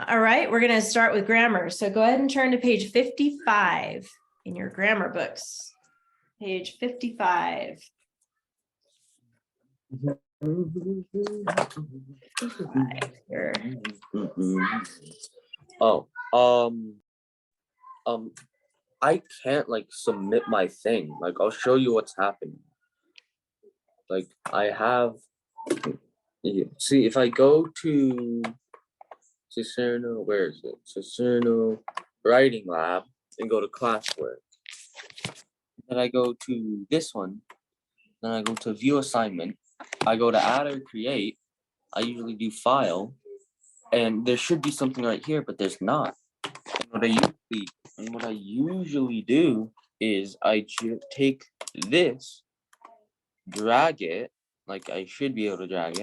All right, we're going to start with grammar. So go ahead and turn to page 55 in your grammar books. Page 55. 55 here. Oh, I can't like submit my thing. Like I'll show you what's happening. Like I have, see if I go to Cicerno, where is it? Cicerno Writing Lab and go to classwork. Then I go to this one. Then I go to view assignment. I go to add or create. I usually do file. And there should be something right here, but there's not. And what I usually do is I take this, drag it, like I should be able to drag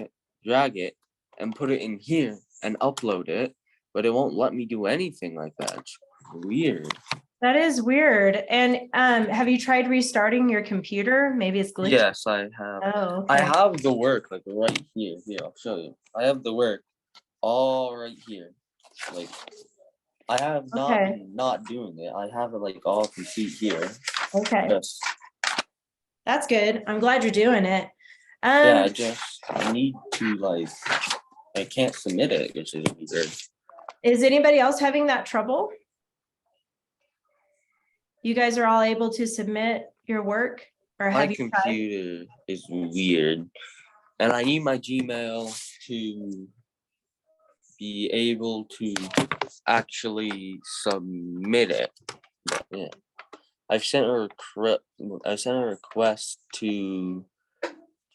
it, and put it in here and upload it, but it won't let me do anything like that. It's weird. That is weird. And have you tried restarting your computer? Maybe it's glitched. Yes, I have. Oh, I okay. have the work like right here. Here, I'll show you. I have the work all right here. Like I have not been not doing it. I have it like all complete here. Okay. Yes. That's good. I'm glad you're doing it. Yeah, I need to like, I can't submit it, which is weird. Is anybody else having that trouble? You guys are all able to submit your work, or have My computer is weird, and I need my Gmail to be able to actually submit it. Yeah, I've sent a request to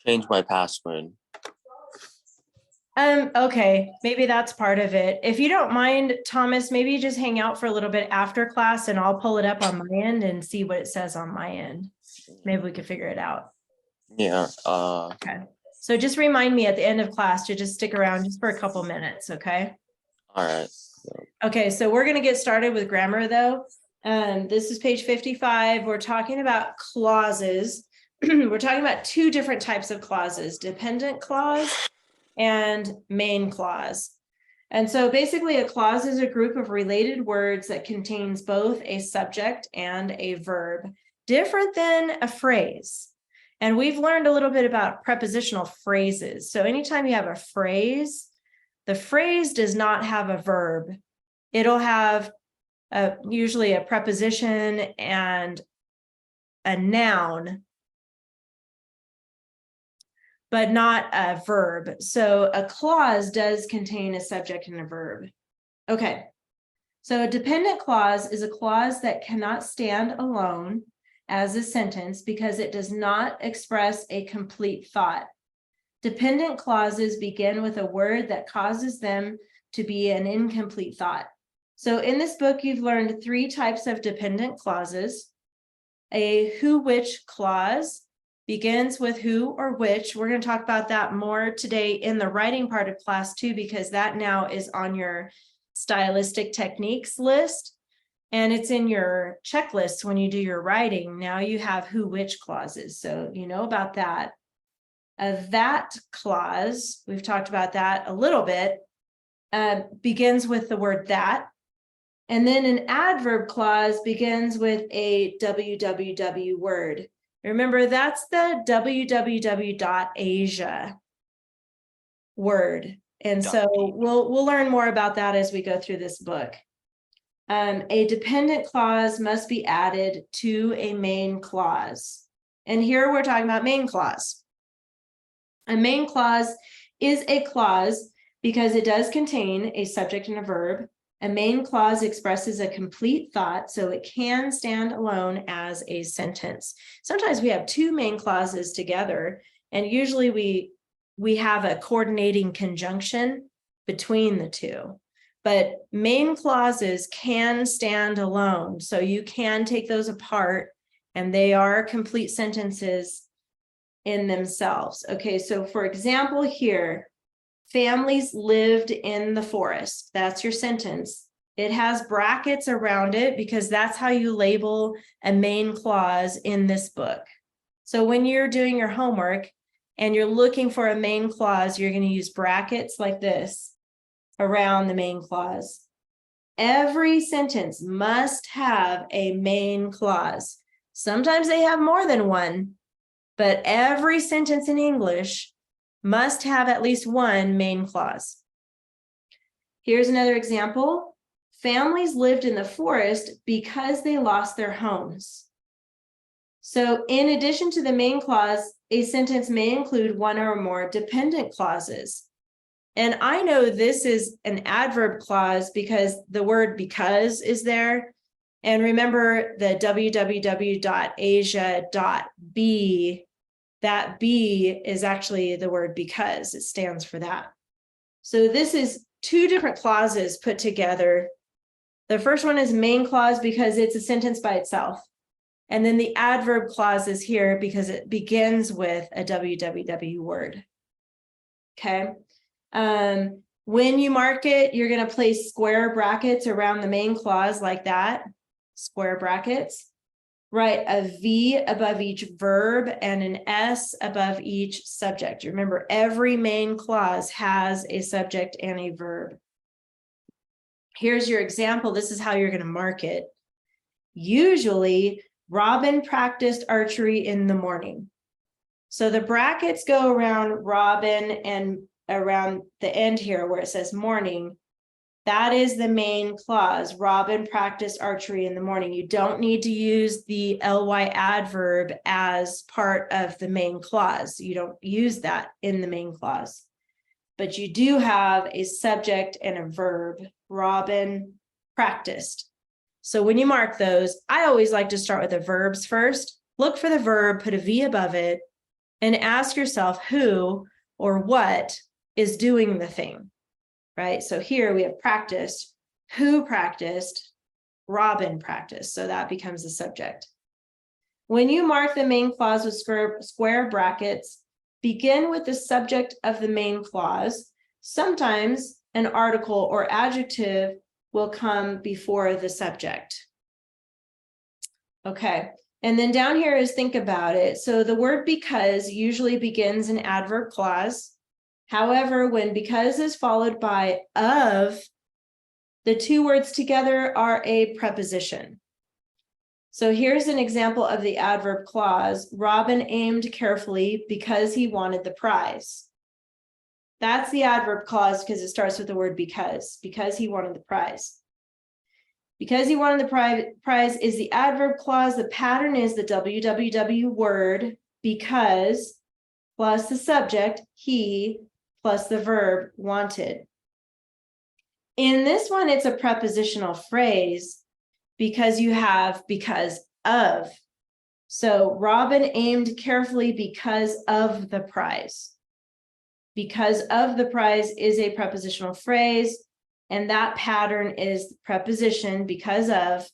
change my password. Okay, maybe that's part of it. If you don't mind, Thomas, maybe just hang out for a little bit after class and I'll pull it up on my end and see what it says on my end. Maybe we could figure it out. Yeah. Okay. So just remind me at the end of class to just stick around just for a couple minutes, okay? All right. Okay, so we're going to get started with grammar though. This is page 55. We're talking about clauses. We're talking about two different types of clauses, dependent clause and main clause. And so basically a clause is a group of related words that contains both a subject and a verb, different than a phrase. And we've learned a little bit about prepositional phrases. So anytime you have a phrase, the phrase does not have a verb. It'll have usually a preposition and a noun, but not a verb. So a clause does contain a subject and a verb. Okay, so a dependent clause is a clause that cannot stand alone as a sentence because it does not express a complete thought. Dependent clauses begin with a word that causes them to be an incomplete thought. So in this book, you've learned three types of dependent clauses. A who-which clause begins with who or which. We're going to talk about that more today in the writing part of class 2, because that now is on your stylistic techniques list. And it's in your checklist when you do your writing. Now you have who-which clauses. So you know about that. A that clause, we've talked about that a little bit, begins with the word that. And then an adverb clause begins with a www word. Remember, that's the www.asia word. And so we'll learn more about that as we go through this book. A dependent clause must be added to a main clause. And here we're talking about main clause. A main clause is a clause because it does contain a subject and a verb. A main clause expresses a complete thought, so it can stand alone as a sentence. Sometimes we have two main clauses together, and usually we have a coordinating conjunction between the two. But main clauses can stand alone, so you can take those apart, and they are complete sentences in themselves. Okay, so for example here, families lived in the forest. That's your sentence. It has brackets around it because that's how you label a main clause in this book. So when you're doing your homework and you're looking for a main clause, you're going to use brackets like this. around the main clause. Every sentence must have a main clause. Sometimes they have more than one, but every sentence in English must have at least one main clause. Here's another example. Families lived in the forest because they lost their homes. So in addition to the main clause, a sentence may include one or more dependent clauses. And I know this is an adverb clause because the word because is there. And remember the www.asia.be, that be is actually the word because, it stands for that. So this is two different clauses put together. The first one is main clause because it's a sentence by itself. And then the adverb clause is here because it begins with a www word. Okay. When you mark it, you're going to place square brackets around the main clause like that, square brackets. Write a V above each verb and an S above each subject. Remember, every main clause has a subject and a verb. Here's your example. This is how you're going to mark it. Usually, Robin practiced archery in the morning. So the brackets go around Robin and around the end here where it says morning. That is the main clause. Robin practiced archery in the morning. You don't need to use the ly adverb as part of the main clause. You don't use that in the main clause. But you do have a subject and a verb. Robin practiced. So when you mark those, I always like to start with the verbs first. Look for the verb, put a V above it, and ask yourself who or what is doing the thing, right? So here we have practiced. Who practiced? Robin practiced. So that becomes the subject. When you mark the main clause with square brackets, begin with the subject of the main clause. Sometimes an article or adjective will come before the subject. Okay. And then down here is think about it. So the word because usually begins an adverb clause. However, when because is followed by of, the two words together are a preposition. So here's an example of the adverb clause. Robin aimed carefully because he wanted the prize. That's the adverb clause because it starts with the word because he wanted the prize. Because he wanted the prize is the adverb clause. The pattern is the www word because plus the subject he plus the verb wanted. In this one, it's a prepositional phrase because you have because of. So Robin aimed carefully because of the prize. Because of the prize is a prepositional phrase, and that pattern is preposition because of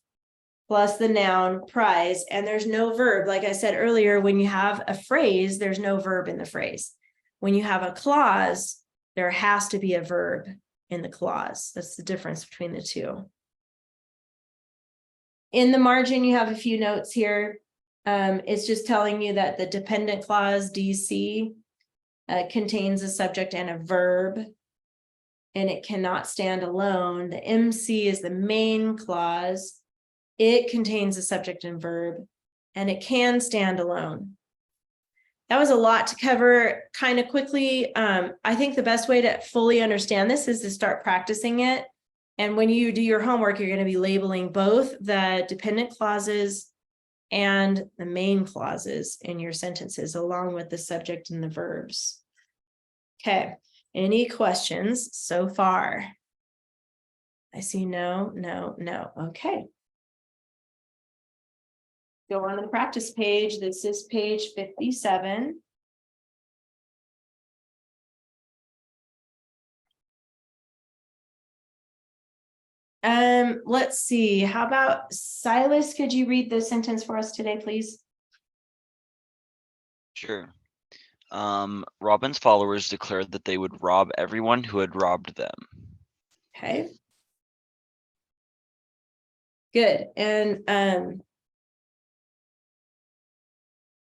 plus the noun prize, and there's no verb. Like I said earlier, when you have a phrase, there's no verb in the phrase. When you have a clause, there has to be a verb in the clause. That's the difference between the two. In the margin, you have a few notes here. It's just telling you that the dependent clause, DC, contains a subject and a verb, and it cannot stand alone. The MC is the main clause. It contains a subject and verb, and it can stand alone. That was a lot to cover kind of quickly. I think the best way to fully understand this is to start practicing it. And when you do your homework, you're going to be labeling both the dependent clauses and the main clauses in your sentences, along with the subject and the verbs. Okay, any questions so far? I see no. Okay. Go on to the practice page. This is page 57. Let's see. How about Silas? Could you read the sentence for us today, please? Sure. Robin's followers declared that they would rob everyone who had robbed them. Okay. Good. And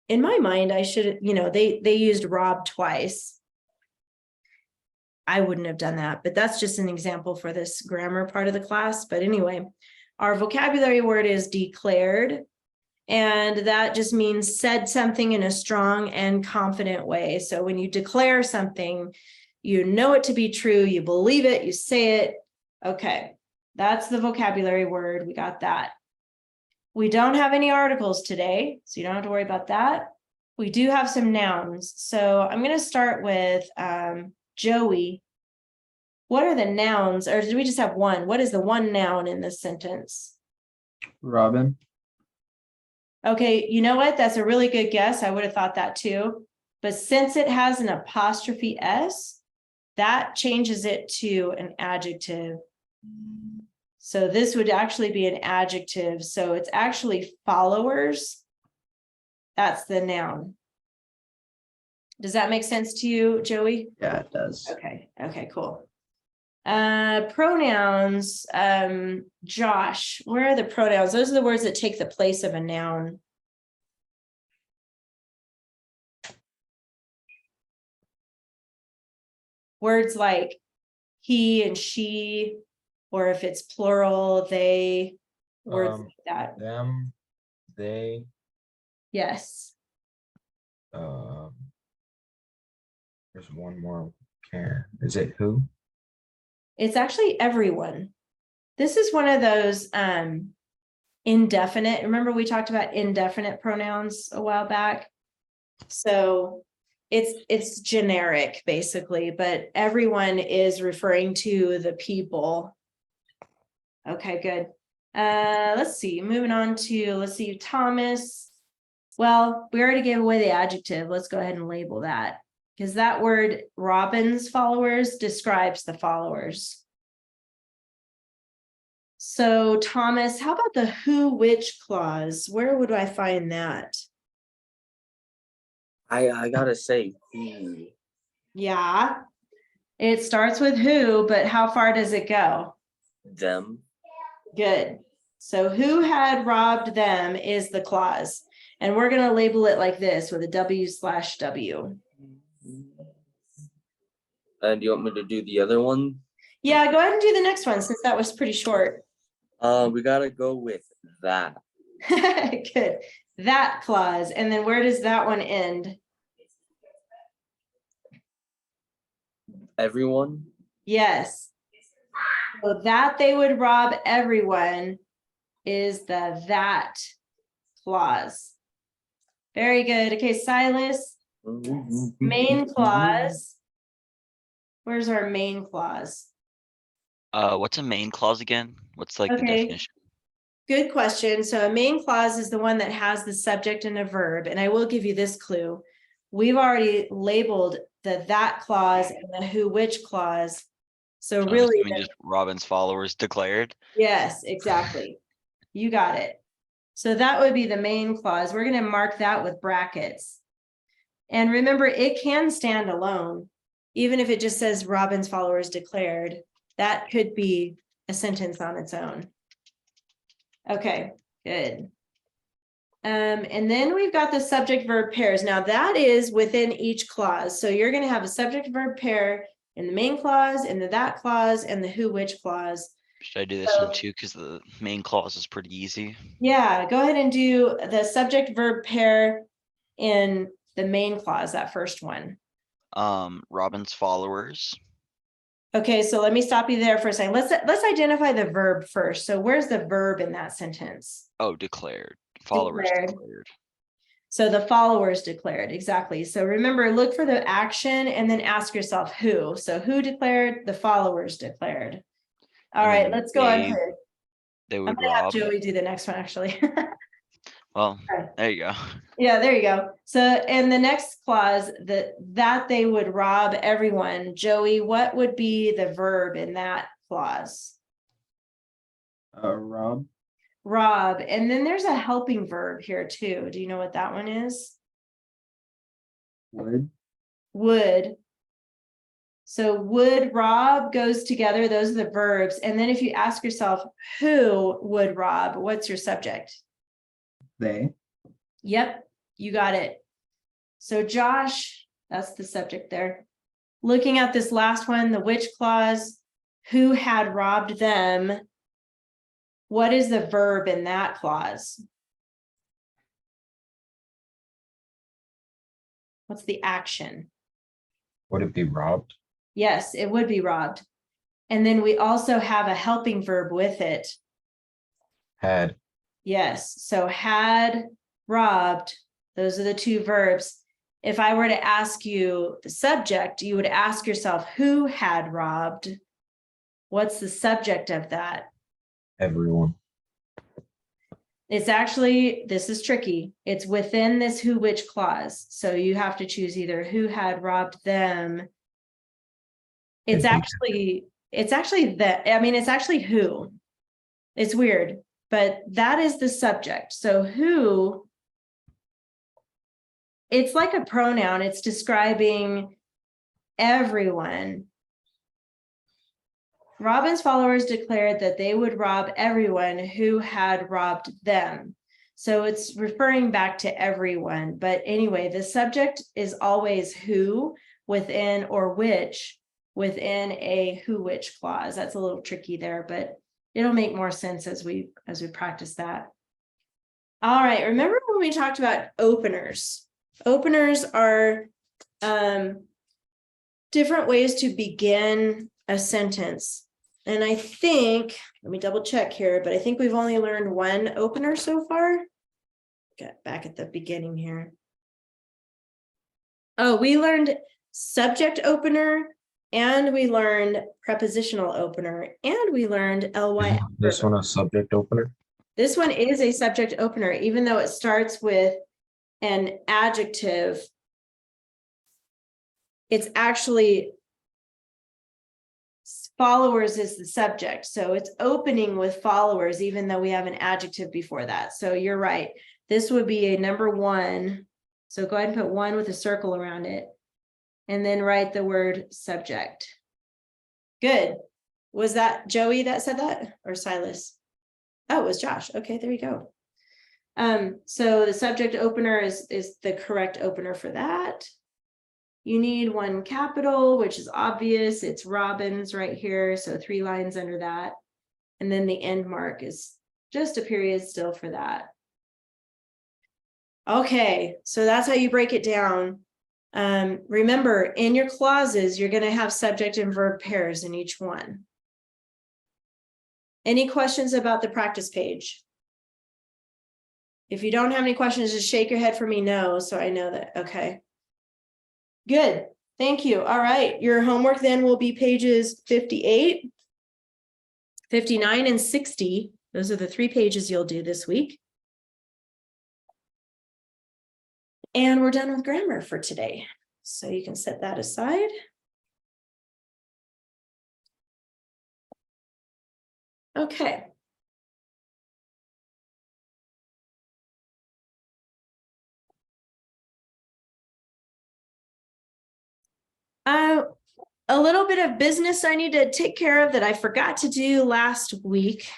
in my mind, I should, they used rob twice. I wouldn't have done that, but that's just an example for this grammar part of the class. But anyway, our vocabulary word is declared. And that just means said something in a strong and confident way. So when you declare something, you know it to be true, you believe it, you say it. Okay, that's the vocabulary word. We got that. We don't have any articles today, so you don't have to worry about that. We do have some nouns. So I'm going to start with Joey. What are the nouns, or did we just have one? What is the one noun in this sentence? Robin. Okay, you know what? That's a really good guess. I would have thought that too. But since it has an apostrophe S, that changes it to an adjective. So this would actually be an adjective. So it's actually followers. That's the noun. Does that make sense to you, Joey? Yeah, it does. Okay, cool. Pronouns, Josh, where are the pronouns? Those are the words that take the place of a noun. Words like he and she, or if it's plural, they, words like that. Them, they, Yes. there's one more. Care. Is it who? It's actually everyone. This is one of those indefinite. Remember we talked about indefinite pronouns a while back. So it's generic basically, but everyone is referring to the people. Okay, good. Let's see, moving on to, let's see, Thomas. Well, we already gave away the adjective. Let's go ahead and label that, because that word Robin's followers describes the followers. So Thomas, how about the who, which clause? Where would I find that? I gotta say, who? Yeah, it starts with who, but how far does it go? Them. Good. So who had robbed them is the clause. And we're going to label it like this with a W/W. And you want me to do the other one? Yeah, go ahead and do the next one since that was pretty short. We gotta go with that. Good. That clause. And then where does that one end? Everyone. Yes. So that they would rob everyone is the that clause. Very good. Okay, Silas, main clause. Where's our main clause? What's a main clause again? What's like the Okay. definition? Good question. So a main clause is the one that has the subject and a verb. And I will give you this clue. We've already labeled the that clause and the who, which clause. So I'm really, assuming just Robin's followers declared. yes, exactly. You got it. So that would be the main clause. We're going to mark that with brackets. And remember, it can stand alone. Even if it just says Robin's followers declared, that could be a sentence on its own. Okay, good. And then we've got the subject verb pairs. Now that is within each clause. So you're going to have a subject verb pair in the main clause, in the that clause, and the who, which clause. Should I do this one too? Because the main clause is pretty easy. Yeah, go ahead and do the subject verb pair in the main clause, that first one. Robin's followers. Okay, so let me stop you there for a second. Let's identify the verb first. So where's the verb in that sentence? Oh, declared. Followers declared. So the followers declared, exactly. So remember, look for the action and then ask yourself who. So who declared? The followers declared. All And right, then let's go on to. They I'm would gonna have rob. Joey do the next one, actually. Well, Okay. there you go. Yeah, there you go. So in the next clause, that they would rob everyone. Joey, what would be the verb in that clause? Rob. Rob. And then there's a helping verb here too. Do you know what that one is? Would. Would. So would, rob goes together. Those are the verbs. And then if you ask yourself, who would rob? What's your subject? They. Yep, you got it. So Josh, that's the subject there. looking at this last one, the which clause, who had robbed them? What is the verb in that clause? What's the action? Would it be robbed? Yes, it would be robbed. And then we also have a helping verb with it. Had. Yes, so had, robbed, those are the two verbs. If I were to ask you the subject, you would ask yourself, who had robbed? What's the subject of that? Everyone. It's actually, this is tricky. It's within this who, which clause. So you have to choose either who had robbed them. It's actually that, I mean, it's actually who. It's weird, but that is the subject. So who, it's like a pronoun. It's describing everyone. Robin's followers declared that they would rob everyone who had robbed them. So it's referring back to everyone. But anyway, the subject is always who within or which within a who which clause. That's a little tricky there, but it'll make more sense as we practice that. All right, remember when we talked about openers? Openers are different ways to begin a sentence. And I think, let me double check here, but I think we've only learned one opener so far. Get back at the beginning here. Oh, we learned subject opener, and we learned prepositional opener, and we learned ly. Isn't this one a subject opener? This one is a subject opener, even though it starts with an adjective. It's actually followers is the subject. So it's opening with followers, even though we have an adjective before that. So you're right. This would be a number one. So go ahead and put one with a circle around it. And then write the word subject. Good. Was that Joey that said that, or Silas? Oh, it was Josh. Okay, there you go. So the subject opener is the correct opener for that. You need one capital, which is obvious. It's Robin's right here. So 3 lines under that. And then the end mark is just a period still for that. Okay, so that's how you break it down. Remember, in your clauses, you're going to have subject and verb pairs in each one. Any questions about the practice page? If you don't have any questions, just shake your head for me no, so I know that. Okay. Good. Thank you. All right. Your homework then will be pages 58, 59, and 60. Those are the 3 pages you'll do this week. And we're done with grammar for today. So you can set that aside. Okay. A little bit of business I need to take care of that I forgot to do last week.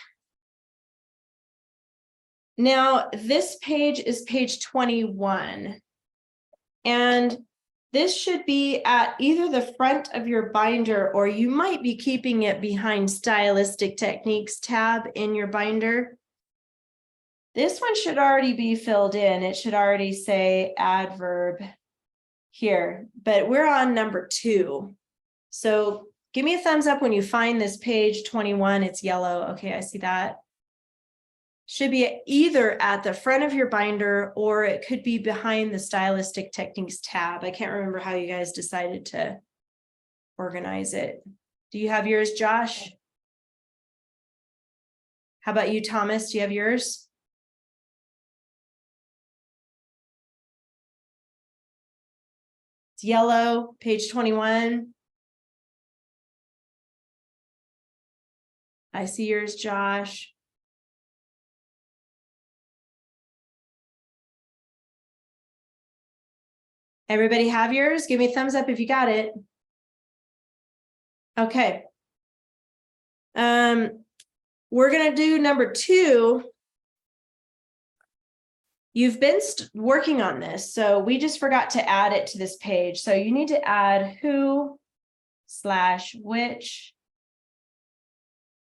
Now, this page is page 21. And this should be at either the front of your binder, or you might be keeping it behind Stylistic Techniques tab in your binder. This one should already be filled in. It should already say adverb here, but we're on number 2. So give me a thumbs up when you find this page 21. It's yellow. Okay, I see that. Should be either at the front of your binder, or it could be behind the Stylistic Techniques tab. I can't remember how you guys decided to organize it. Do you have yours, Josh? How about you, Thomas? Do you have yours? It's yellow, page 21. I see yours, Josh. Everybody have yours? Give me a thumbs up if you got it. Okay. We're gonna do number 2. You've been working on this, so we just forgot to add it to this page. So you need to add who slash which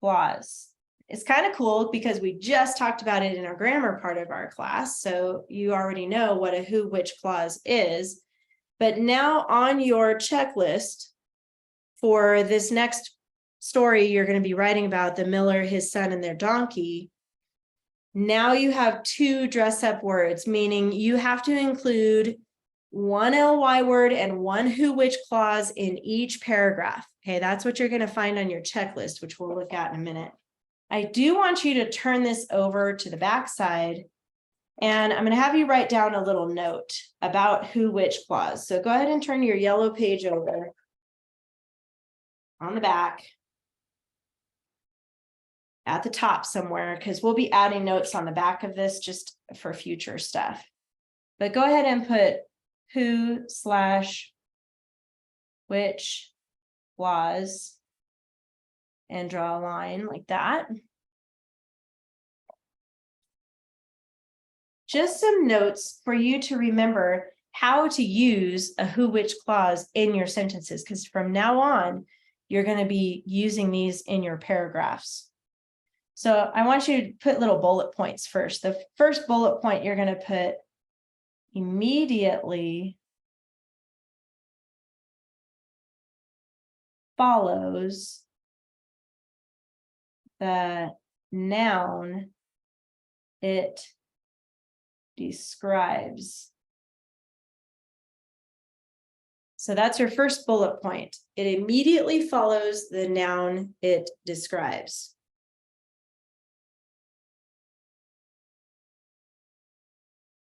clause. It's kind of cool because we just talked about it in our grammar part of our class. So you already know what a who, which clause is. But now on your checklist for this next story, you're going to be writing about the miller, his son, and their donkey. Now you have two dress up words, meaning you have to include one ly word and one who, which clause in each paragraph. Okay, that's what you're going to find on your checklist, which we'll look at in a minute. I do want you to turn this over to the back side, and I'm going to have you write down a little note about who, which clause. So go ahead and turn your yellow page over on the back at the top somewhere, because we'll be adding notes on the back of this just for future stuff. But go ahead and put who slash which clause and draw a line like that. Just some notes for you to remember how to use a who, which clause in your sentences, because from now on, you're going to be using these in your paragraphs. So I want you to put little bullet points first. The first bullet point you're going to put immediately follows the noun it describes. So that's your first bullet point. It immediately follows the noun it describes.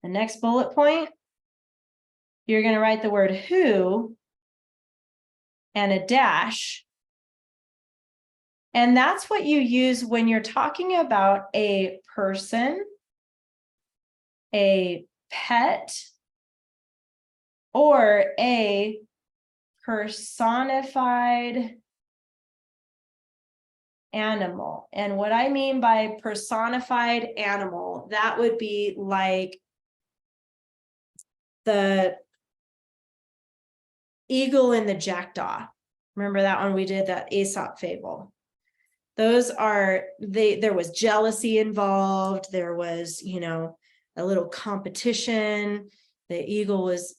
The next bullet point, you're going to write the word who and a dash. And that's what you use when you're talking about a person, a pet, or a personified animal. And what I mean by personified animal, that would be like the eagle and the jackdaw. Remember that one we did, that Aesop fable? Those are, there was jealousy involved. There was, a little competition. The eagle was,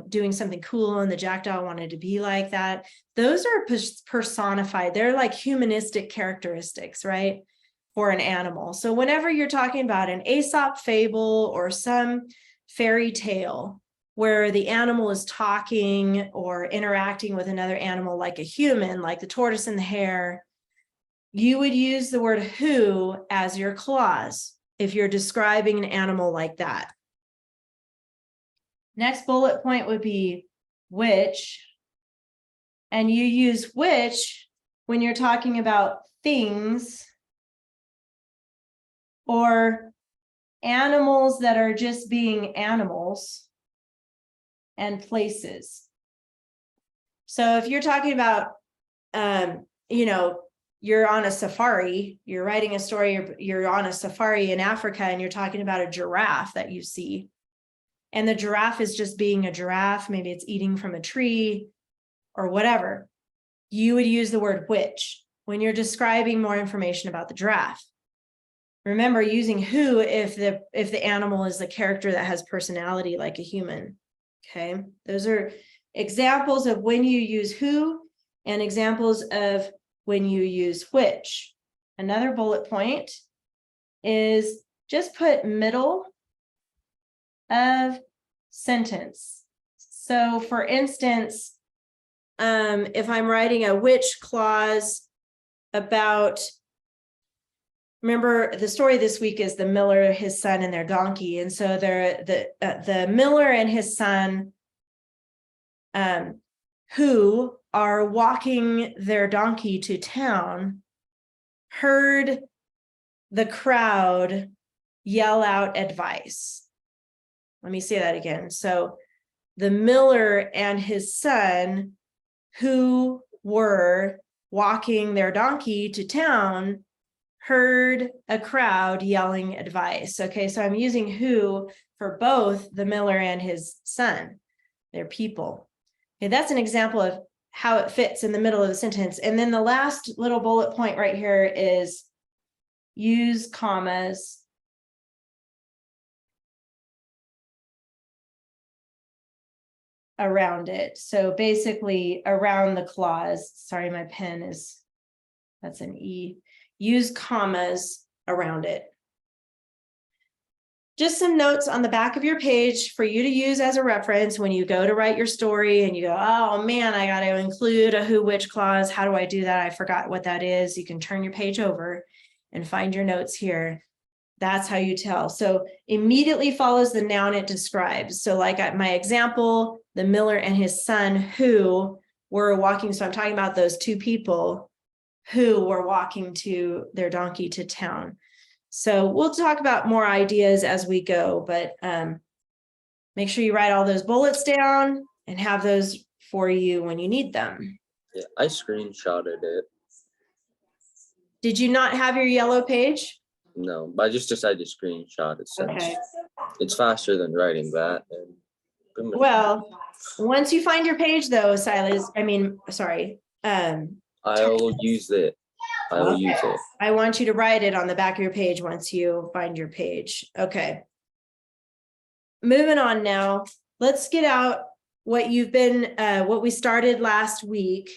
doing something cool and the jackdaw wanted to be like that. Those are personified. They're like humanistic characteristics, right? For an animal. So whenever you're talking about an Aesop fable or some fairy tale where the animal is talking or interacting with another animal like a human, like the tortoise and the hare, you would use the word who as your clause if you're describing an animal like that. Next bullet point would be which, and you use which when you're talking about things or animals that are just being animals and places. So if you're talking about, you're on a safari, you're writing a story, you're on a safari in Africa and you're talking about a giraffe that you see. And the giraffe is just being a giraffe, maybe it's eating from a tree or whatever. You would use the word which when you're describing more information about the giraffe. Remember using who if the animal is the character that has personality like a human. Okay, those are examples of when you use who and examples of when you use which. Another bullet point is just put middle of sentence. So for instance, if I'm writing a which clause about, remember the story this week is the miller, his son, and their donkey. And so the miller and his son who are walking their donkey to town heard the crowd yell out advice. Let me say that again. So the miller and his son who were walking their donkey to town heard a crowd yelling advice. Okay, so I'm using who for both the miller and his son. They're people. Okay, that's an example of how it fits in the middle of the sentence. And then the last little bullet point right here is use commas around it. So basically around the clause, sorry, my pen is, that's an E, use commas around it. Just some notes on the back of your page for you to use as a reference when you go to write your story and you go, oh man, I got to include a who, which clause. How do I do that? I forgot what that is. You can turn your page over and find your notes here. That's how you tell. So immediately follows the noun it describes. So like my example, the miller and his son who were walking. So I'm talking about those two people who were walking to their donkey to town. So we'll talk about more ideas as we go, but make sure you write all those bullets down and have those for you when you need them. Yeah, I screenshotted it. Did you not have your yellow page? No, but I just decided to screenshot it since Okay. it's faster than writing that. And pretty much- Well, once you find your page though, Silas, I'll use it. I will use it. I want you to write it on the back of your page once you find your page. Okay. Moving on now, let's get out what what we started last week,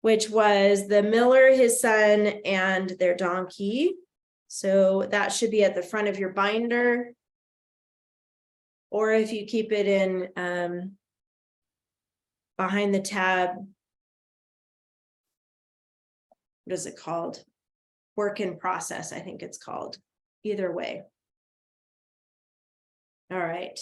which was the miller, his son, and their donkey. So that should be at the front of your binder. Or if you keep it in behind the tab, what is it called? Work in process, I think it's called. Either way. All right.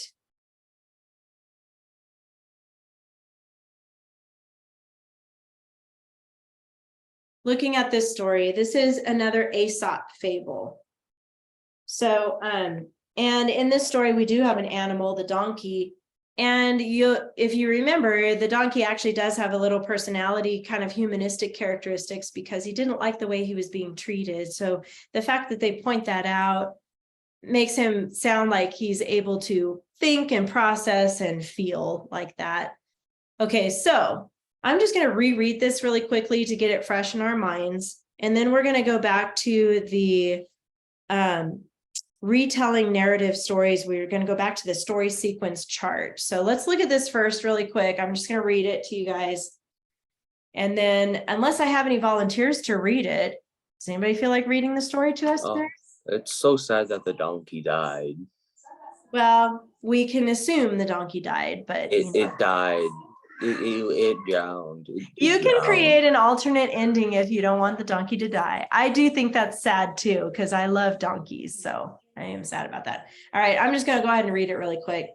Looking at this story, this is another Aesop fable. So, and in this story, we do have an animal, the donkey. And if you remember, the donkey actually does have a little personality, kind of humanistic characteristics, because he didn't like the way he was being treated. So the fact that they point that out makes him sound like he's able to think and process and feel like that. Okay, so I'm just going to reread this really quickly to get it fresh in our minds. And then we're going to go back to the retelling narrative stories. We're going to go back to the story sequence chart. So let's look at this first really quick. I'm just going to read it to you guys. And then unless I have any volunteers to read it, does anybody feel like reading the story to us today? It's so sad that the donkey died. Well, we can assume the donkey died, but It died. It drowned. You can create an alternate ending if you don't want the donkey to die. I do think that's sad too, because I love donkeys, so I am sad about that. All right, I'm just going to go ahead and read it really quick.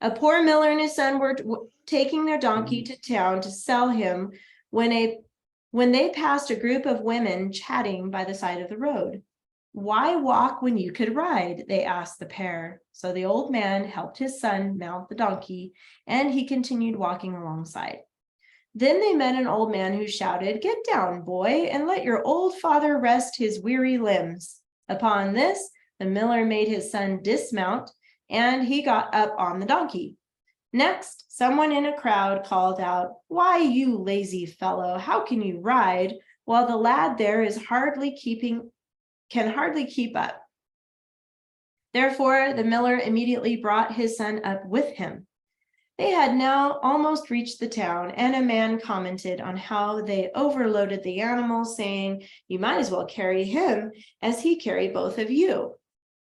A poor miller and his son were taking their donkey to town to sell him when they passed a group of women chatting by the side of the road. Why walk when you could ride? They asked the pair. So the old man helped his son mount the donkey, and he continued walking alongside. Then they met an old man who shouted, "Get down, boy, and let your old father rest his weary limbs." Upon this, the miller made his son dismount, and he got up on the donkey. Next, someone in a crowd called out, "Why, you lazy fellow, how can you ride while the lad there is can hardly keep up?" Therefore, the miller immediately brought his son up with him. They had now almost reached the town, and a man commented on how they overloaded the animal, saying, "You might as well carry him as he carried both of you."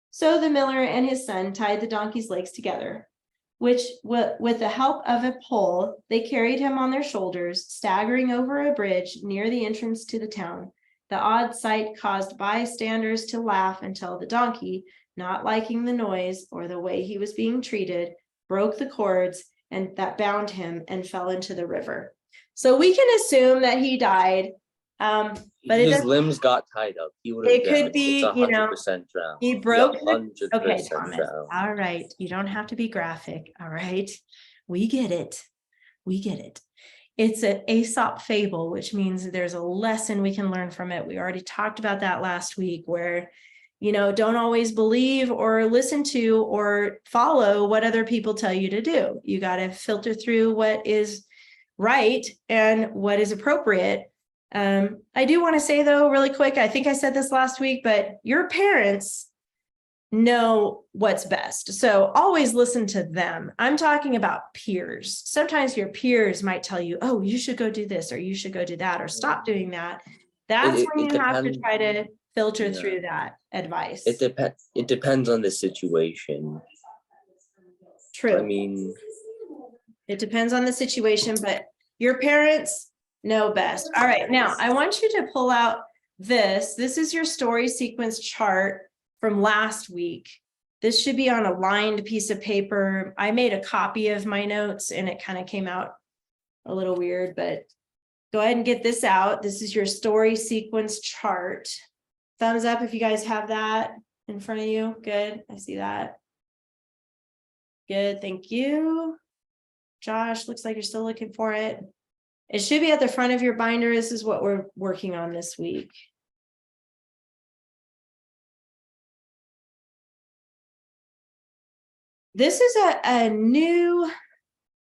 So the miller and his son tied the donkey's legs together, which with the help of a pole, they carried him on their shoulders, staggering over a bridge near the entrance to the town. The odd sight caused bystanders to laugh until the donkey, not liking the noise or the way he was being treated, broke the cords and that bound him and fell into the river. So we can assume that he died, but his limbs got tied up. He would have. It could be, it's 100% drowned. he broke. 100% Okay, Thomas. drowned. All right, you don't have to be graphic. All right, we get it. We get it. It's an Aesop fable, which means there's a lesson we can learn from it. We already talked about that last week, where don't always believe or listen to or follow what other people tell you to do. You got to filter through what is right and what is appropriate. I do want to say though, really quick, I think I said this last week, but your parents know what's best. So always listen to them. I'm talking about peers. Sometimes your peers might tell you, oh, you should go do this, or you should go do that, or stop doing that. That's It- when it you have to depends- try to filter Yeah. through that advice. It depends on the situation. True. I mean, It depends on the situation, but your parents know best. All right, now I want you to pull out this. This is your story sequence chart from last week. This should be on a lined piece of paper. I made a copy of my notes and it kind of came out a little weird, but go ahead and get this out. This is your story sequence chart. Thumbs up if you guys have that in front of you. Good, I see that. Good, thank you. Josh, looks like you're still looking for it. It should be at the front of your binder. This is what we're working on this week. This is a new,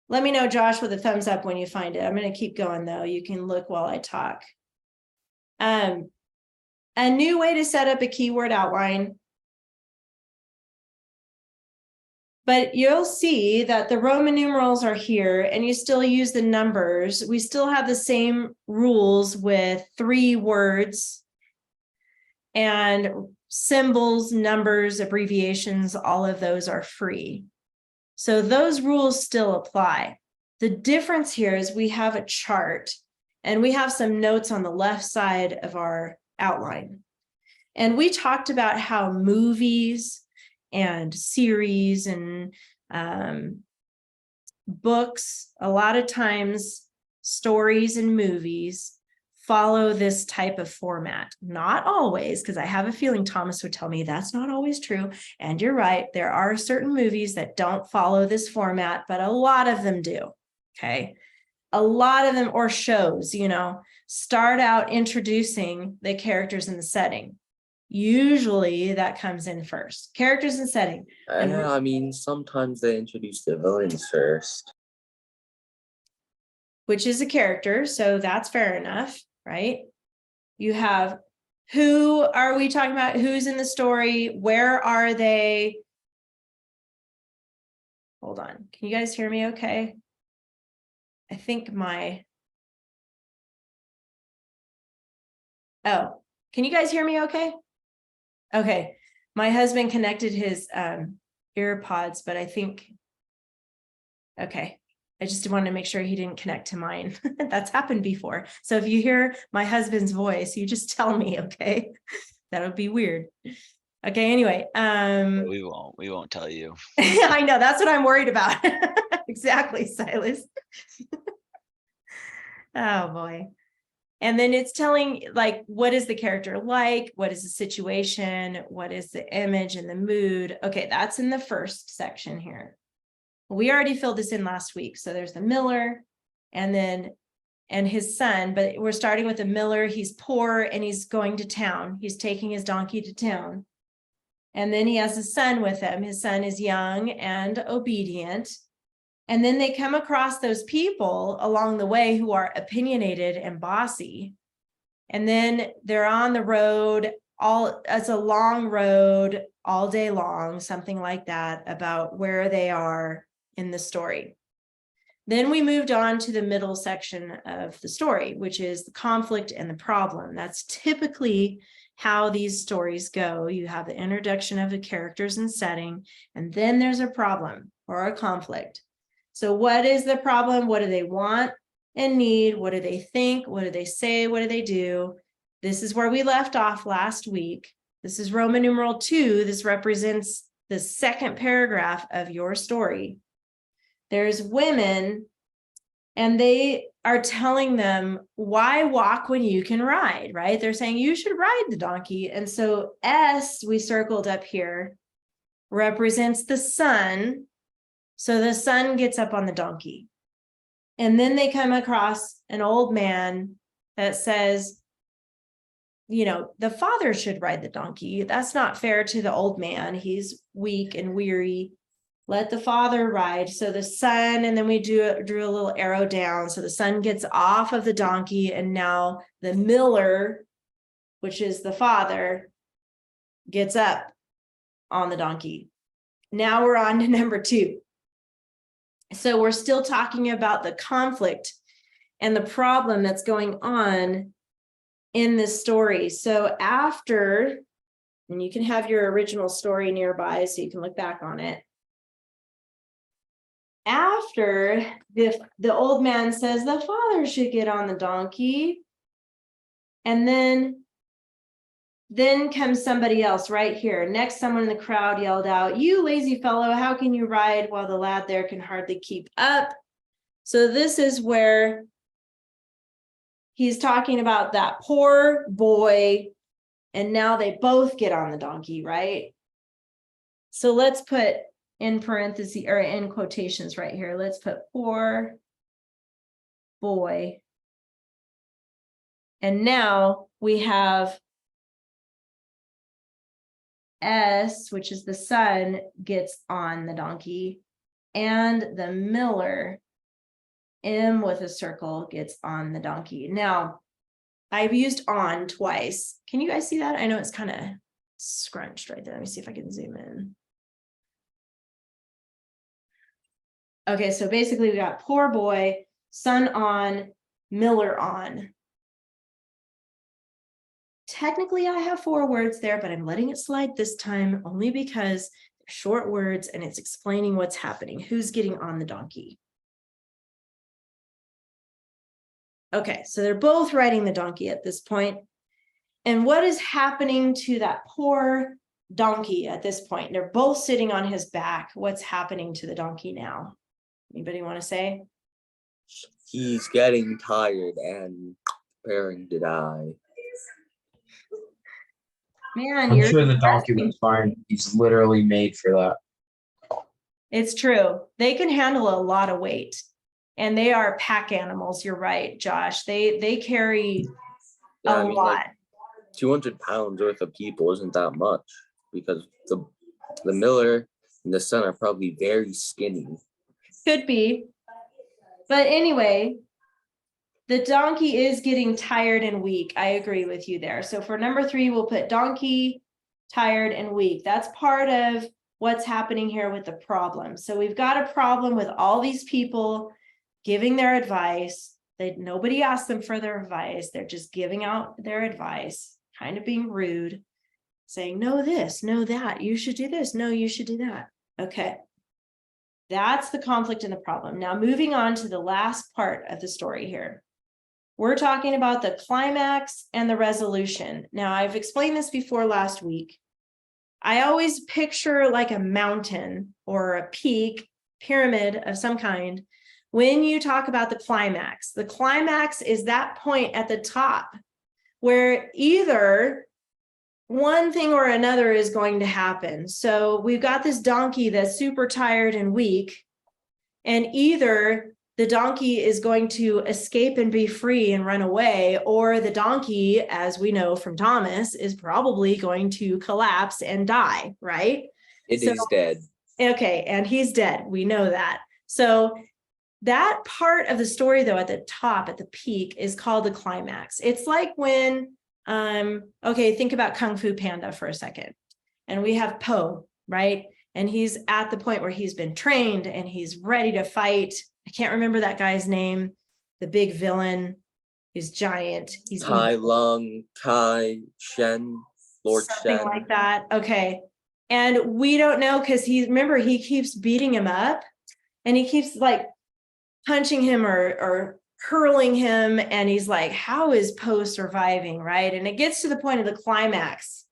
let me know, Josh, with a thumbs up when you find it. I'm going to keep going though. You can look while I talk. A new way to set up a keyword outline. But you'll see that the Roman numerals are here and you still use the numbers. We still have the same rules with 3 words and symbols, numbers, abbreviations, all of those are free. So those rules still apply. The difference here is we have a chart and we have some notes on the left side of our outline. And we talked about how movies and series and books, a lot of times stories and movies follow this type of format. Not always, because I have a feeling Thomas would tell me that's not always true. And you're right, there are certain movies that don't follow this format, but a lot of them do. Okay. A lot of them, or shows, start out introducing the characters in the setting. Usually that comes in first. Characters and setting. And I mean, sometimes they introduce the villains first. Which is a character, so that's fair enough, right? You have, who are we talking about? Who's in the story? Where are they? Hold on. Can you guys hear me okay? I think oh, can you guys hear me okay? Okay, my husband connected his AirPods, but I think, okay. I just wanted to make sure he didn't connect to mine. That's happened before. So if you hear my husband's voice, you just tell me, okay? That would be weird. Okay, anyway. We won't tell you. I know, that's what I'm worried about. Exactly, Silas. Oh boy. And then it's telling, like, what is the character like? What is the situation? What is the image and the mood? Okay, that's in the first section here. We already filled this in last week. So there's the miller and his son, but we're starting with the miller. He's poor and he's going to town. He's taking his donkey to town. And then he has a son with him. His son is young and obedient. And then they come across those people along the way who are opinionated and bossy. And then they're on the road, it's a long road all day long, something like that, about where they are in the story. Then we moved on to the middle section of the story, which is the conflict and the problem. That's typically how these stories go. You have the introduction of the characters and setting, and then there's a problem or a conflict. So what is the problem? What do they want and need? What do they think? What do they say? What do they do? This is where we left off last week. This is Roman numeral 2. This represents the second paragraph of your story. There's women, and they are telling them, why walk when you can ride, right? They're saying you should ride the donkey. And so S, we circled up here, represents the son. So the son gets up on the donkey. And then they come across an old man that says, the father should ride the donkey. That's not fair to the old man. He's weak and weary. let the father ride. So the son, and then we drew a little arrow down. So the son gets off of the donkey, and now the miller, which is the father, gets up on the donkey. Now we're on to number 2. So we're still talking about the conflict and the problem that's going on in this story. So after, and you can have your original story nearby so you can look back on it. After the old man says the father should get on the donkey, and then comes somebody else right here. Next, someone in the crowd yelled out, "You lazy fellow, how can you ride while the lad there can hardly keep up?" So this is where he's talking about that poor boy, and now they both get on the donkey, right? So let's put in parentheses or in quotations right here. Let's put poor boy. And now we have S, which is the son, gets on the donkey, and the miller, M with a circle, gets on the donkey. Now, I've used on twice. Can you guys see that? I know it's kind of scrunched right there. Let me see if I can zoom in. Okay, so basically we got poor boy, son on, miller on. Technically, I have 4 words there, but I'm letting it slide this time only because they're short words and it's explaining what's happening. Who's getting on the donkey? Okay, so they're both riding the donkey at this point. And what is happening to that poor donkey at this point? They're both sitting on his back. What's happening to the donkey now? Anybody want to say? He's getting tired and preparing to die. Man, I'm you're sure the donkey was fine. He's literally made for that. It's true. They can handle a lot of weight, and they are pack animals. You're right, Josh. They carry Yeah, a I mean, lot. like 200 pounds worth of people isn't that much, because the miller and the son are probably very skinny. Could be. But anyway, the donkey is getting tired and weak. I agree with you there. So for number 3, we'll put donkey, tired, and weak. That's part of what's happening here with the problem. So we've got a problem with all these people giving their advice. Nobody asked them for their advice. They're just giving out their advice, kind of being rude, saying, no this, no that, you should do this, no, you should do that. Okay. That's the conflict and the problem. Now, moving on to the last part of the story here. We're talking about the climax and the resolution. Now, I've explained this before last week. I always picture like a mountain or a peak, pyramid of some kind. When you talk about the climax is that point at the top where either one thing or another is going to happen. So we've got this donkey that's super tired and weak, and either the donkey is going to escape and be free and run away, or the donkey, as we know from Thomas, is probably going to collapse and die, right? It is dead. Okay, and he's dead. We know that. So that part of the story, though, at the top, at the peak, is called the climax. It's like when okay, think about Kung Fu Panda for a second. And we have Po, right? And he's at the point where he's been trained and he's ready to fight. I can't remember that guy's name. The big villain is giant. He's Tai Lung, Tai Shen, Lord something Shen. like that. Okay. And we don't know because he keeps beating him up and he keeps like punching him or hurling him, and he's like, how is Po surviving, right? And it gets to the point of the climax,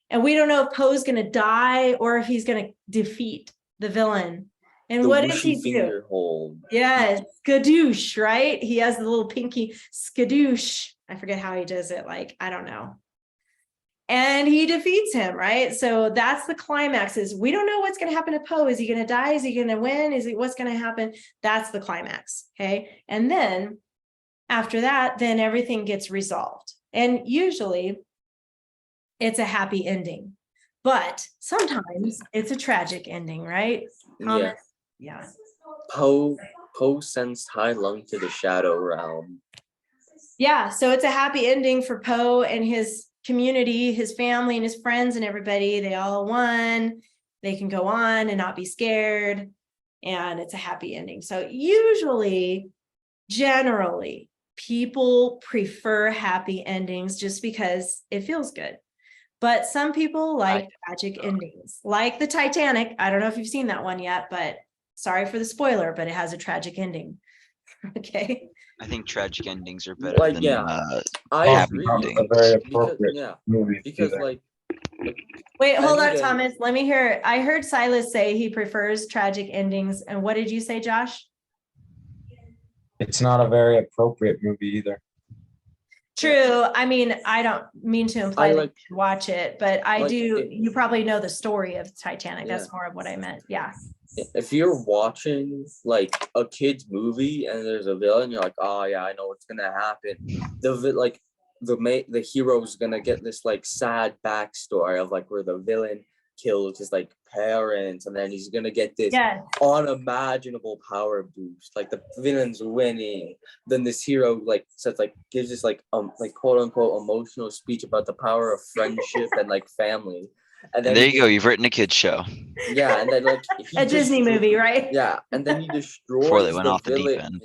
and we don't know if Poe's going to die or if he's going to defeat the villain. And what does he do? Finger hold. Yes, skadoosh, right? He has the little pinky skadoosh. I forget how he does it. Like, I don't know. And he defeats him, right? So that's the climax. Is we don't know what's going to happen to Po. Is he going to die? Is he going to win? What's going to happen? That's the climax. Okay. And then after that, then everything gets resolved. And usually it's a happy ending. But sometimes it's a tragic ending, right? Yeah. Thomas? Yeah. Poe sends Tai Lung to the Shadow Realm. Yeah, so it's a happy ending for Poe and his community, his family and his friends and everybody. They all won. They can go on and not be scared. And it's a happy ending. So usually, generally, people prefer happy endings just because it feels good. But some people like tragic endings, like the Titanic. I don't know if you've seen that one yet, but sorry for the spoiler, but it has a tragic ending. Okay. I think tragic endings are better Like, than yeah, I happy agree. Not a endings. very Because, appropriate yeah, movie. because either. like Wait, hold on, Anita- Thomas. Let me hear. I heard Silas say he prefers tragic endings. And what did you say, Josh? It's not a very appropriate movie either. True. I mean, I don't mean to imply that you like- should watch it, but I like do. it- You probably know the story of Titanic. Yeah. That's more of what I meant. Yeah. if you're watching like a kid's movie and there's a villain, you're like, oh yeah, I know what's gonna happen. The hero's gonna get this like sad backstory of like where the villain killed his like parents, and then he's gonna get this Yes. unimaginable power boost. Like the villain's winning, then this hero like says like gives this like quote unquote emotional speech about the power of friendship and like family. And then And there he you go. You've written a kid's show yeah, and then like A Disney movie, right? Yeah, and then he destroys before they went the off the deep villain. end.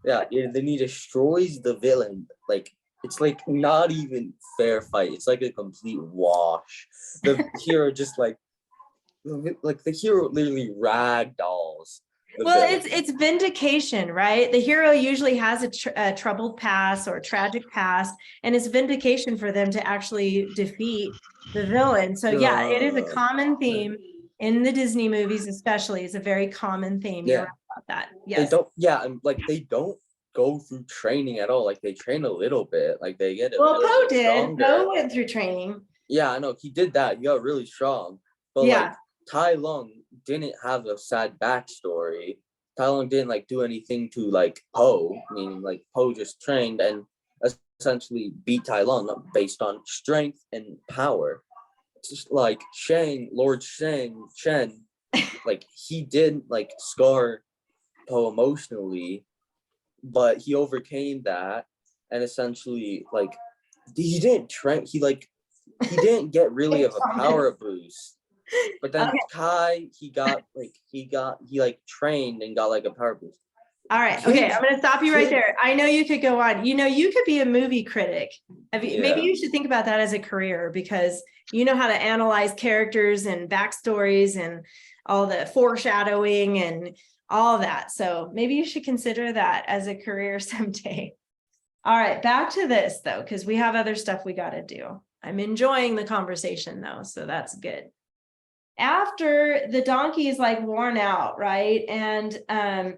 Yeah, then he destroys the villain. Like it's like not even fair fight. It's like a complete wash. The hero just like the hero literally ragdolls. the Well, villain. it's vindication, right? The hero usually has a troubled past or a tragic past, and it's vindication for them to actually defeat the villain. So yeah, it is a common theme in the Disney movies, especially. It's a very common theme. You're Yeah. right about that. They Yes. don't. Yeah, and like they don't go through training at all. Like they train a little bit. Like they get a Well, little Poe bit did. stronger. Poe went through training. Yeah, I know he did that. He got really strong. But Yeah. like Tai Lung didn't have a sad backstory. Tai Lung didn't like do anything to like Poe. Meaning like Poe just trained and essentially beat Tai Lung based on strength and power. It's just like Lord Shen, like he did like scar Poe emotionally, but he overcame that and essentially like he didn't train. He didn't get really of a power boost. But then Okay. Kai, he trained and got like a power boost. All right. Okay. I'm going to stop you right there. I know you could go on. You know, you could be a movie critic. Maybe Yeah. you should think about that as a career, because you know how to analyze characters and backstories and all the foreshadowing and all that. So maybe you should consider that as a career someday. All right. Back to this though, because we have other stuff we got to do. I'm enjoying the conversation though, so that's good. After the donkey is like worn out, right? And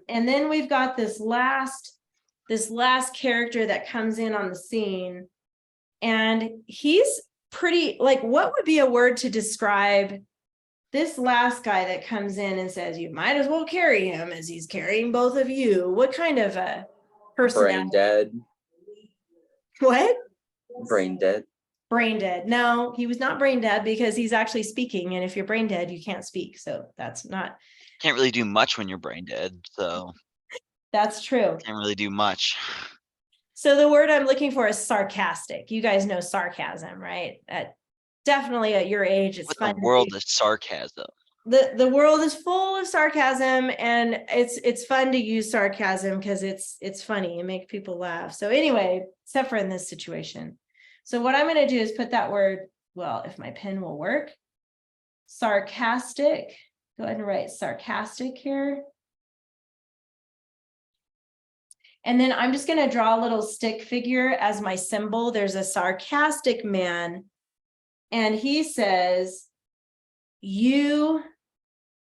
then we've got this last character that comes in on the scene, and he's pretty, like, what would be a word to describe this last guy that comes in and says, you might as well carry him as he's carrying both of you? What kind of a personality? Brain dead. What? Brain dead. Brain dead. No, he was not brain dead, because he's actually speaking. And if you're brain dead, you can't speak. So that's not. Can't really do much when you're brain dead, so That's true. can't really do much. So the word I'm looking for is sarcastic. You guys know sarcasm, right? Definitely at your age, it's What fun. the world is sarcasm. The world is full of sarcasm, and it's fun to use sarcasm because it's funny and make people laugh. So anyway, except for in this situation. So what I'm going to do is put that word, well, if my pen will work, sarcastic. Go ahead and write sarcastic here. And then I'm just going to draw a little stick figure as my symbol. There's a sarcastic man, and he says, you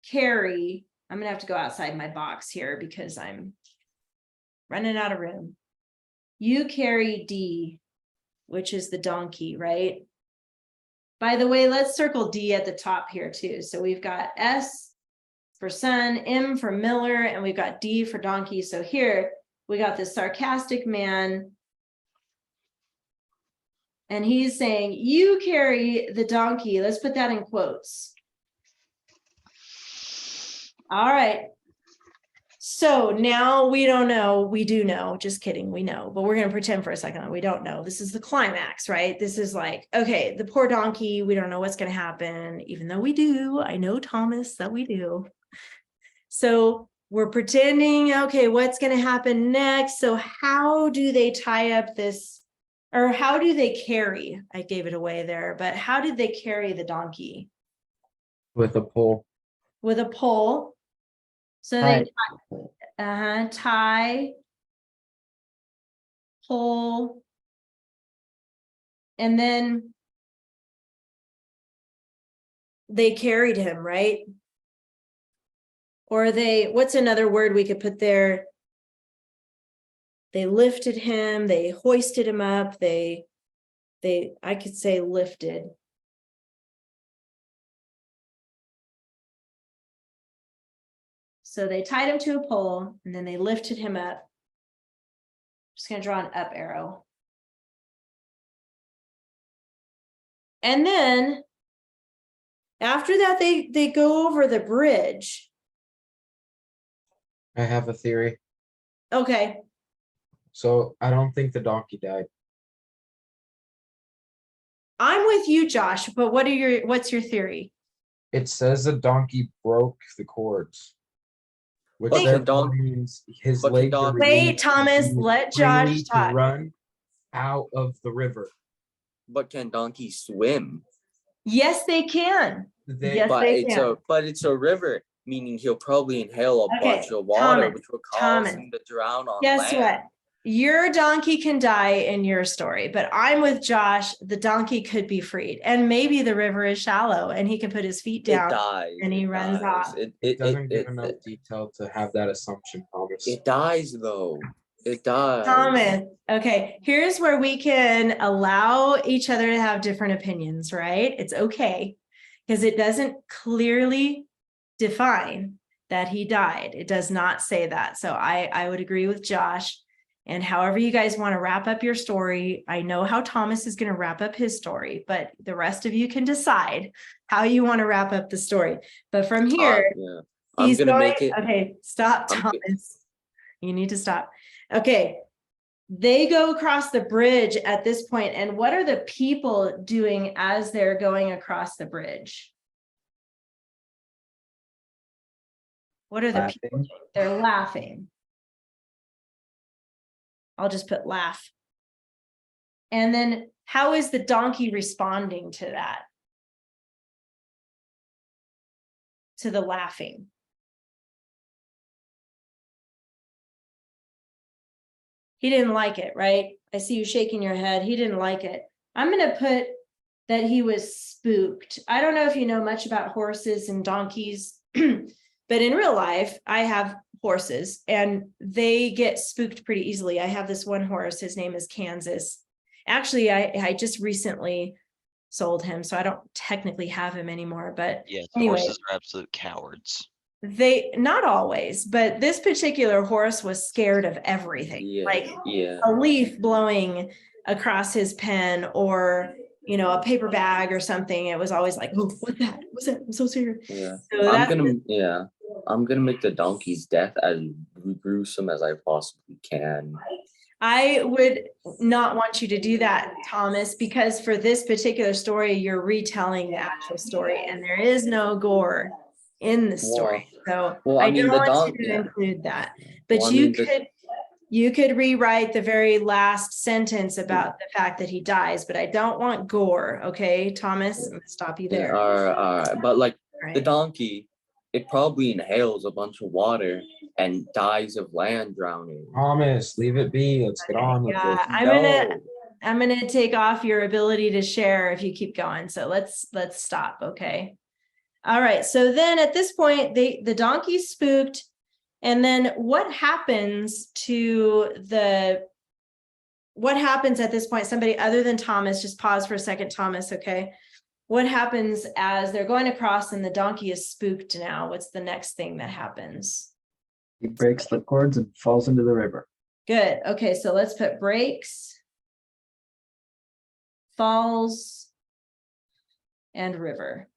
carry, I'm going to have to go outside my box here because I'm running out of room. You carry D, which is the donkey, right? By the way, let's circle D at the top here too. So we've got S for sun, M for Miller, and we've got D for donkey. So here we got this sarcastic man And he's saying, you carry the donkey. Let's put that in quotes. All right. So now we don't know. We do know. Just kidding. We know, but we're going to pretend for a second that we don't know. This is the climax, right? This is like, okay, the poor donkey. We don't know what's going to happen, even though we do. I know, Thomas, that we do. So we're pretending, okay, what's going to happen next? So how do they tie up this, or how do they carry? I gave it away there, but how did they carry the donkey? With a pole. With a pole. So they tie, pull, and then they carried him, right? Or what's another word we could put there? They lifted him, they hoisted him up, I could say lifted. So they tied him to a pole and then they lifted him up. Just going to draw an up arrow. And then after that, they go over the bridge. I have a theory. Okay. So I don't think the donkey died. I'm with you, Josh, but what's your theory? It says the donkey broke the cords. Which But therefore means his but legs are donkey- Wait, released Thomas, to let Josh freely to talk. run out of the river. But can donkeys swim? Yes, they can. Yes, But they it's can. it's a river, meaning he'll probably inhale a Okay, bunch of water, Thomas, which will cause Thomas. him to drown on Guess land. what? Your donkey can die in your story, but I'm with Josh. The donkey could be freed, and maybe the river is shallow and he can put his feet It down. dies. and he it runs dies. off. It doesn't give enough detail to have that assumption, Thomas. It dies though. It dies. Thomas, okay, here's where we can allow each other to have different opinions, right? It's okay, because it doesn't clearly define that he died. It does not say that. So I would agree with Josh. And however you guys want to wrap up your story, I know how Thomas is going to wrap up his story, but the rest of you can decide how you want to wrap up the story. But from here, Yeah. I'm he's gonna going, make it. okay, stop, I'm good. Thomas. You need to stop. Okay. They go across the bridge at this point, and what are the people doing as they're going across the bridge? What are the people? Laughing. They're laughing. I'll just put laugh. And then how is the donkey responding to that? To the laughing. He didn't like it, right? I see you shaking your head. He didn't like it. I'm going to put that he was spooked. I don't know if you know much about horses and donkeys, but in real life, I have horses and they get spooked pretty easily. I have this one horse. His name is Kansas. Actually, I just recently sold him, so I don't technically have him anymore. But Yeah, anyway, horses are absolute cowards. they not always, but this particular horse was scared of everything. Yeah. Like Yeah. a leaf blowing across his pen, or a paper bag or something. It was always like, oh, what's that? What's that? I'm so scared. Yeah. So I'm gonna make the donkey's death as gruesome as I possibly can. I would not want you to do that, Thomas, because for this particular story, you're retelling the actual story, and there is no gore in the story. So well, I mean, don't the want you to yeah. include that. But Well, I you mean, the- could rewrite the very last sentence about the fact that he dies, but I don't want gore. Okay, Thomas, I'm gonna stop you Yeah, there. all right. But like the Right. donkey, it probably inhales a bunch of water and dies of land drowning. Thomas, leave it be. Let's get on with Yeah, this. I'm gonna take off your ability to share if you keep going. So let's stop, okay? All right, so then at this point, the donkey's spooked. And then what happens at this point? Somebody other than Thomas, just pause for a second, Thomas, okay? What happens as they're going across and the donkey is spooked now? What's the next thing that happens? He breaks the cords and falls into the river. Good. Okay, so let's put breaks, falls, and river.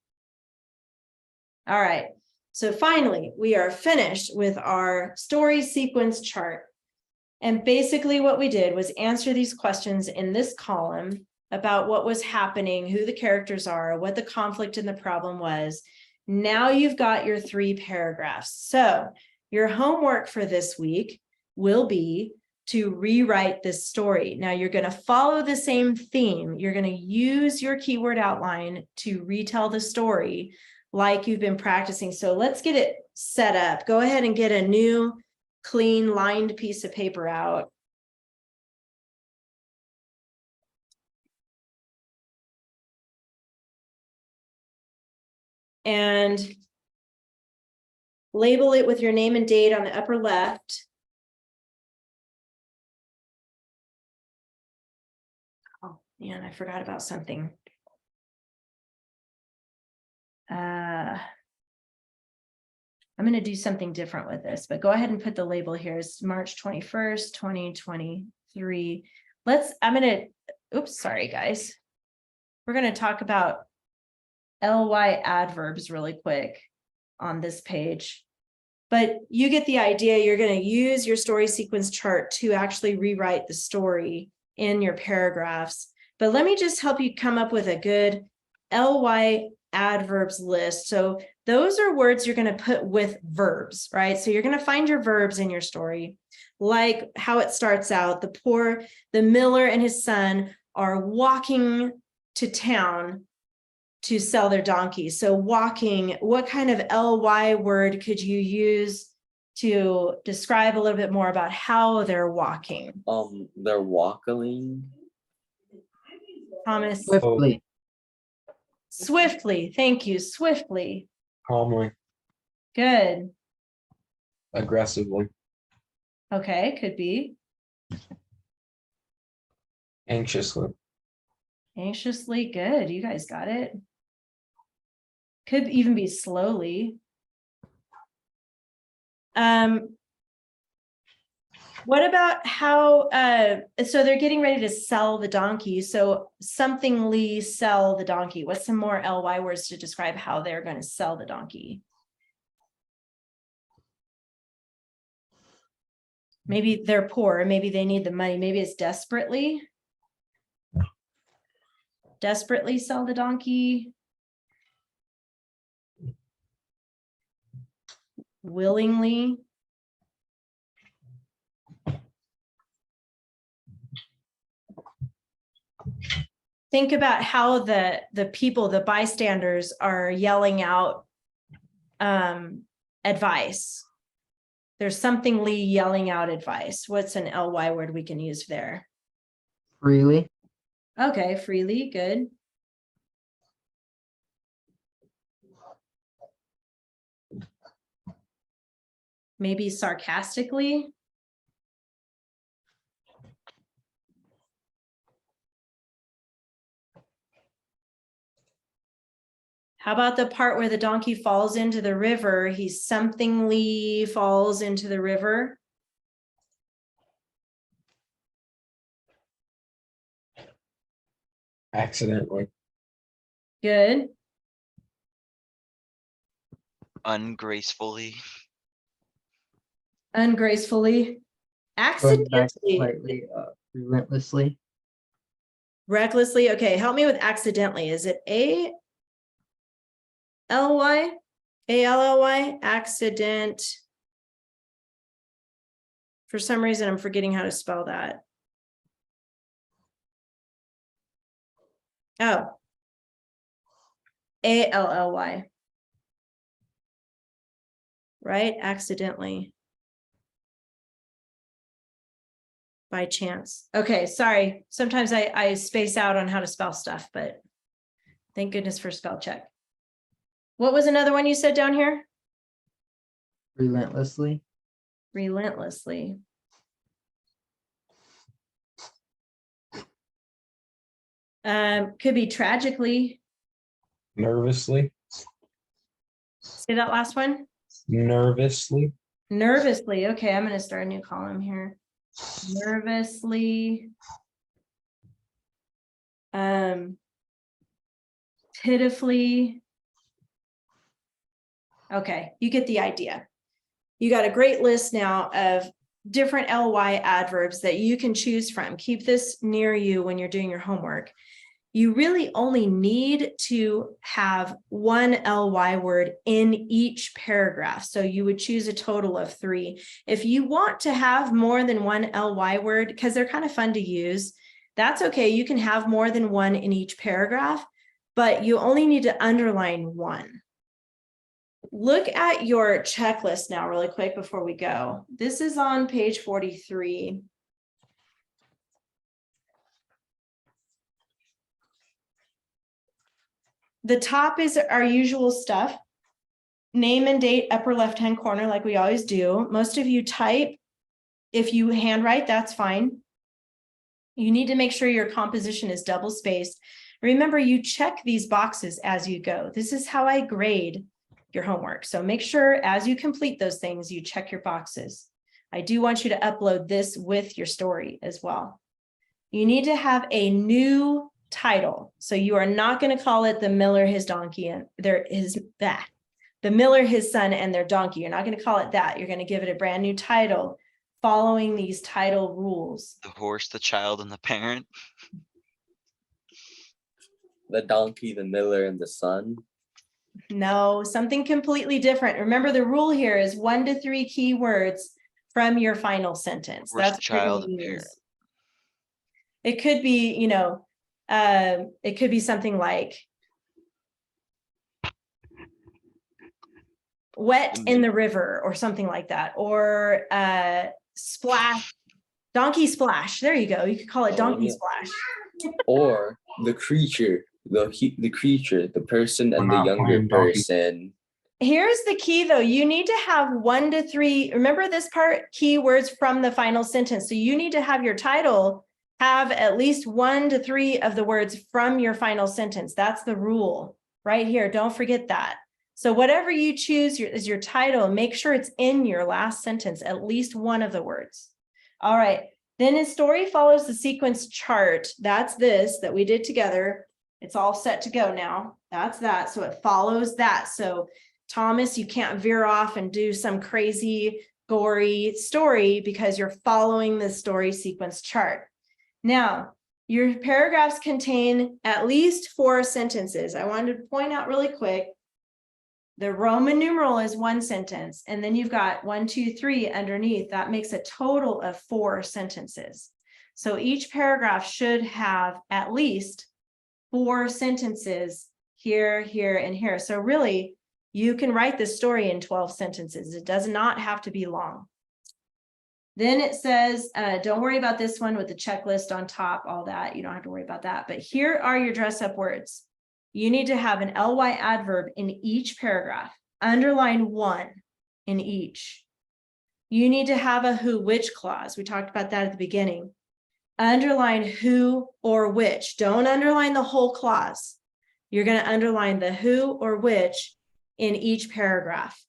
All right, so finally, we are finished with our story sequence chart. And basically what we did was answer these questions in this column about what was happening, who the characters are, what the conflict and the problem was. Now you've got your 3 paragraphs. So your homework for this week will be to rewrite this story. Now you're going to follow the same theme. You're going to use your keyword outline to retell the story like you've been practicing. So let's get it set up. Go ahead and get a new clean lined piece of paper out. And label it with your name and date on the upper left. Oh man, I forgot about something. I'm going to do something different with this, but go ahead and put the label here. It's March 21st, 2023. Oops, sorry guys. We're going to talk about ly adverbs really quick on this page. But you get the idea. You're going to use your story sequence chart to actually rewrite the story in your paragraphs. But let me just help you come up with a good ly adverbs list. So those are words you're going to put with verbs, right? So you're going to find your verbs in your story, like how it starts out. The miller and his son are walking to town to sell their donkey. So walking, what kind of ly word could you use to describe a little bit more about how they're walking? They're walking. Thomas? Swiftly. Swiftly. Thank you. Swiftly. Calmly, Good. aggressively, Okay, could be. anxiously. Anxiously. Good. You guys got it. Could even be slowly. What about how, so they're getting ready to sell the donkey. So somethingly sell the donkey. What's some more ly words to describe how they're going to sell the donkey? Maybe they're poor. Maybe they need the money. Maybe it's desperately. Desperately sell the donkey. Willingly. Think about how the people, the bystanders, are yelling out advice. There's something Lee yelling out advice. What's an ly word we can use there? Freely. Okay, freely, good. Maybe sarcastically. How about the part where the donkey falls into the river? He somethingly falls into the river. Accidentally. Good. Ungracefully. Ungracefully. Going back Accidentally. slightly, relentlessly. Recklessly. Okay, help me with accidentally. Is it A-L-L-Y? A-L-L-Y? Accident. For some reason, I'm forgetting how to spell that. Oh. A-L-L-Y. Right? Accidentally. By chance. Okay, sorry. Sometimes I space out on how to spell stuff, but thank goodness for spell check. What was another one you said down here? Relentlessly. Relentlessly. Could be tragically. Nervously. Say that last one. Nervously. Nervously. Okay, I'm going to start a new column here. Nervously. Pitifully. Okay, you get the idea. You got a great list now of different ly adverbs that you can choose from. Keep this near you when you're doing your homework. You really only need to have one ly word in each paragraph. So you would choose a total of 3. If you want to have more than one ly word, because they're kind of fun to use, that's okay. You can have more than one in each paragraph, but you only need to underline one. Look at your checklist now really quick before we go. This is on page 43. The top is our usual stuff. Name and date, upper left-hand corner, like we always do. Most of you type. If you handwrite, that's fine. You need to make sure your composition is double spaced. Remember, you check these boxes as you go. This is how I grade your homework. So make sure as you complete those things, you check your boxes. I do want you to upload this with your story as well. You need to have a new title. So you are not going to call it The Miller, His Donkey, and The Miller, His Son, and Their Donkey. You're not going to call it that. You're going to give it a brand new title following these title rules. The horse, the child, and the parent. The donkey, the miller, and the son. No, something completely different. Remember, the rule here is 1 to 3 keywords from your final sentence. Horse, That's the child, what you're and gonna parent. use. It could be, it could be something like wet in the river or something like that, or splash, donkey splash. There you go. You could call it donkey yeah. splash. Or the creature, the creature, the person, and We're the not younger playing donkey. person. Here's the key though. You need to have 1 to 3. Remember this part, keywords from the final sentence. So you need to have your title have at least 1 to 3 of the words from your final sentence. That's the rule right here. Don't forget that. So whatever you choose as your title, make sure it's in your last sentence, at least one of the words. All right. Then his story follows the sequence chart. That's this that we did together. It's all set to go now. That's that. So it follows that. So Thomas, you can't veer off and do some crazy, gory story because you're following the story sequence chart. Now, your paragraphs contain at least 4 sentences. I wanted to point out really quick. The Roman numeral is 1 sentence, and then you've got 1, 2, 3 underneath. That makes a total of 4 sentences. So each paragraph should have at least 4 sentences here, here, and here. So really, you can write this story in 12 sentences. It does not have to be long. Then it says, don't worry about this one with the checklist on top, all that. You don't have to worry about that. But here are your dress up words. You need to have an ly adverb in each paragraph. Underline 1 in each. You need to have a who, which clause. We talked about that at the beginning. Underline who or which. Don't underline the whole clause. You're going to underline the who or which in each paragraph.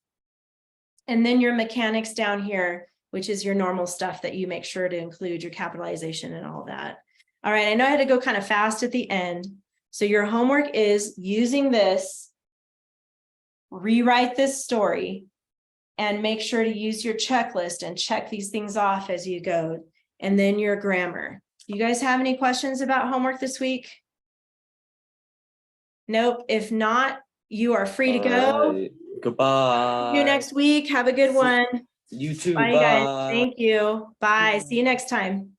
And then your mechanics down here, which is your normal stuff that you make sure to include, your capitalization and all that. All right, I know I had to go kind of fast at the end. So your homework is using this, rewrite this story, and make sure to use your checklist and check these things off as you go. And then your grammar. You guys have any questions about homework this week? Nope. If not, you are free to go. All right. Goodbye. See you next week. Have a good one. You too. Bye, guys. Thank you. Bye. See you next time.